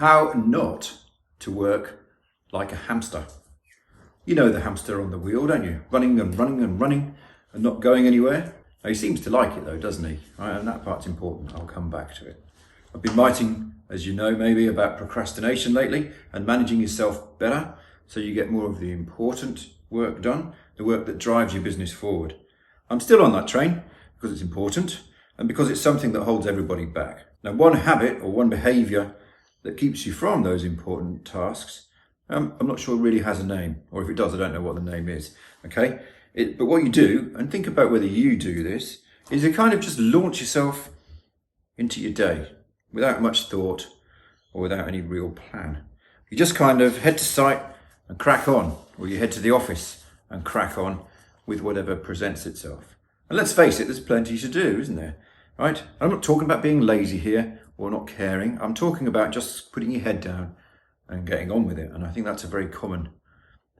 How not to work like a hamster. You know the hamster on the wheel, don't you? Running and running and running and not going anywhere. Now, he seems to like it though, doesn't he? Right, and that part's important. I'll come back to it. I've been writing, as you know, maybe about procrastination lately and managing yourself better so you get more of the important work done, the work that drives your business forward. I'm still on that train because it's important and because it's something that holds everybody back. Now, one habit or one behaviour that keeps you from those important tasks, I'm not sure it really has a name, or if it does, I don't know what the name is, okay? But what you do, and think about whether you do this, is you kind of just launch yourself into your day without much thought or without any real plan. You just kind of head to site and crack on, or you head to the office and crack on with whatever presents itself. And let's face it, there's plenty to do, isn't there? Right? I'm not talking about being lazy here or not caring. I'm talking about just putting your head down and getting on with it. And I think that's a very common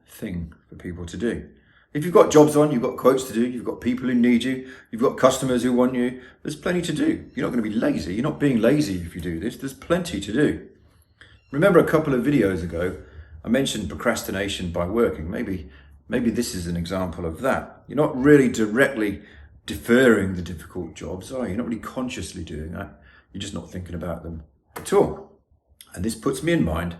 thing for people to do. If you've got jobs on, you've got quotes to do, you've got people who need you, you've got customers who want you, there's plenty to do. You're not going to be lazy. You're not being lazy if you do this. There's plenty to do. Remember a couple of videos ago, I mentioned procrastination by working. Maybe this is an example of that. You're not really directly deferring the difficult jobs, are you? You're not really consciously doing that. You're just not thinking about them at all. And this puts me in mind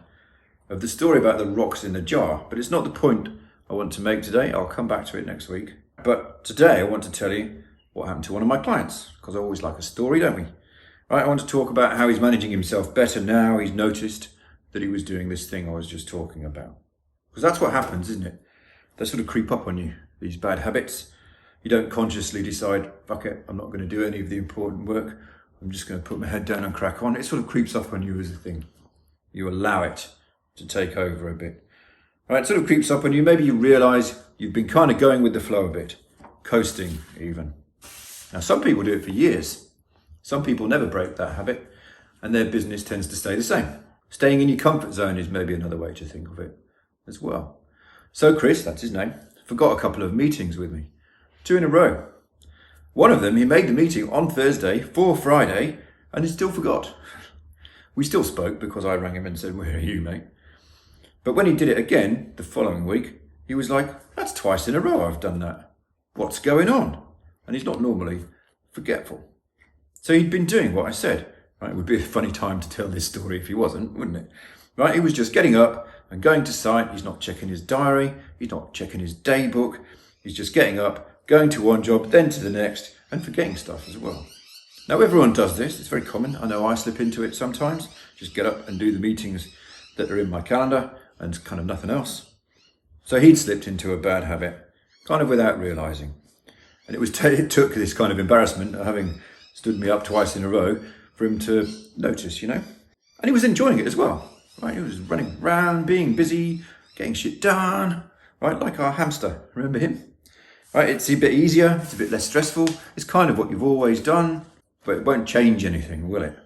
of the story about the rocks in the jar, but it's not the point I want to make today. I'll come back to it next week. But today I want to tell you what happened to one of my clients, because I always like a story, don't we? Right, I want to talk about how he's managing himself better now. He's noticed that he was doing this thing I was just talking about. Because that's what happens, isn't it? They sort of creep up on you, these bad habits. You don't consciously decide, fuck it, I'm not going to do any of the important work. I'm just going to put my head down and crack on. It sort of creeps up on you as a thing. You allow it to take over a bit. Right, it sort of creeps up on you. Maybe you realise you've been kind of going with the flow a bit, coasting even. Now, some people do it for years. Some people never break that habit and their business tends to stay the same. Staying in your comfort zone is maybe another way to think of it as well. So Chris, that's his name, forgot a couple of meetings with me, 2 in a row. One of them, he made the meeting on Thursday for Friday and he still forgot. We still spoke because I rang him and said, where are you, mate? But when he did it again the following week, he was like, that's 2 in a row I've done that. What's going on? And he's not normally forgetful. So he'd been doing what I said. Right? It would be a funny time to tell this story if he wasn't, wouldn't it? Right? He was just getting up and going to site. He's not checking his diary. He's not checking his day book. He's just getting up, going to one job, then to the next, and forgetting stuff as well. Now, everyone does this. It's very common. I know I slip into it sometimes. Just get up and do the meetings that are in my calendar and kind of nothing else. So he'd slipped into a bad habit, kind of without realising. And it took this kind of embarrassment of having stood me up 2 in a row for him to notice, you know. And he was enjoying it as well, right? He was running around, being busy, getting shit done, right? Like our hamster, remember him? Right, it's a bit easier, it's a bit less stressful. It's kind of what you've always done, but it won't change anything, will it?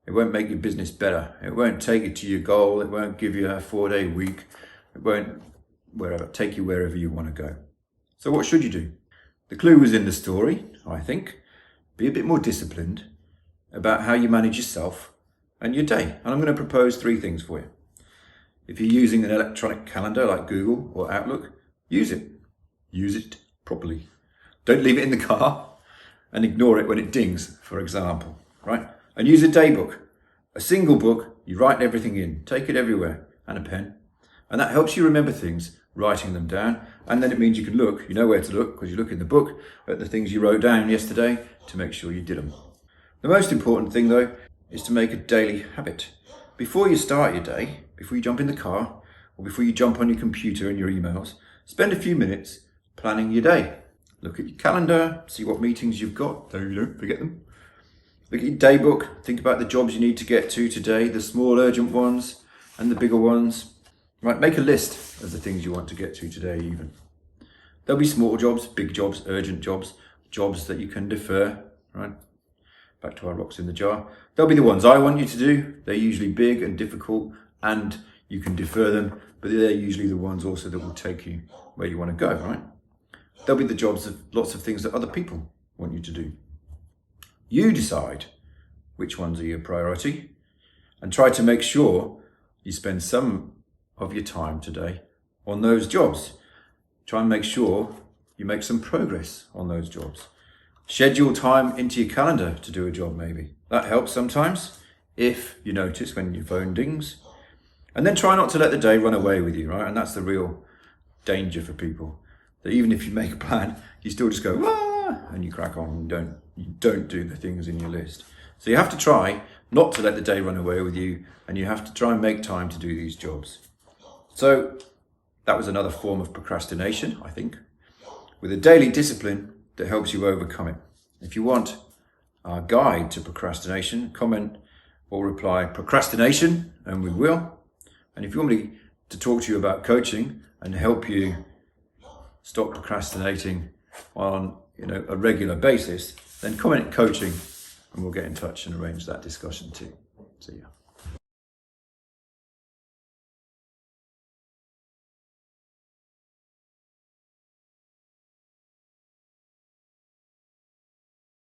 It won't make your business better. It won't take you to your goal. It won't give you a 4-day week. It won't take you wherever you want to go. So what should you do? The clue was in the story, I think. Be a bit more disciplined about how you manage yourself and your day. And I'm going to propose 3 things for you. If you're using an electronic calendar like Google or Outlook, use it. Use it properly. Don't leave it in the car and ignore it when it dings, for example, right? And use a day book. A single book, you write everything in, take it everywhere, and a pen. And that helps you remember things, writing them down. And then it means you can look, you know where to look, because you look in the book at the things you wrote down yesterday to make sure you did them. The most important thing, though, is to make a daily habit. Before you start your day, before you jump in the car, or before you jump on your computer and your emails, spend a few minutes planning your day. Look at your calendar, see what meetings you've got, so you don't forget them. Look at your day book, think about the jobs you need to get to today, the small urgent ones and the bigger ones. Right, make a list of the things you want to get to today even. There'll be small jobs, big jobs, urgent jobs, jobs that you can defer, right? Back to our rocks in the jar. There'll be the ones I want you to do. They're usually big and difficult and you can defer them, but they're usually the ones also that will take you where you want to go, right? There'll be the jobs of lots of things that other people want you to do. You decide which ones are your priority and try to make sure you spend some of your time today on those jobs. Try and make sure you make some progress on those jobs. Schedule time into your calendar to do a job maybe. That helps sometimes if you notice when your phone dings. And then try not to let the day run away with you, right? And that's the real danger for people. That even if you make a plan, you still just go, ah, and you crack on and you don't do the things in your list. So you have to try not to let the day run away with you, and you have to try and make time to do these jobs. So that was another form of procrastination, I think, with a daily discipline that helps you overcome it. If you want our guide to procrastination, comment or reply procrastination, and we will. And if you want me to talk to you about coaching and help you stop procrastinating on a regular basis, then comment coaching and we'll get in touch and arrange that discussion too. See ya.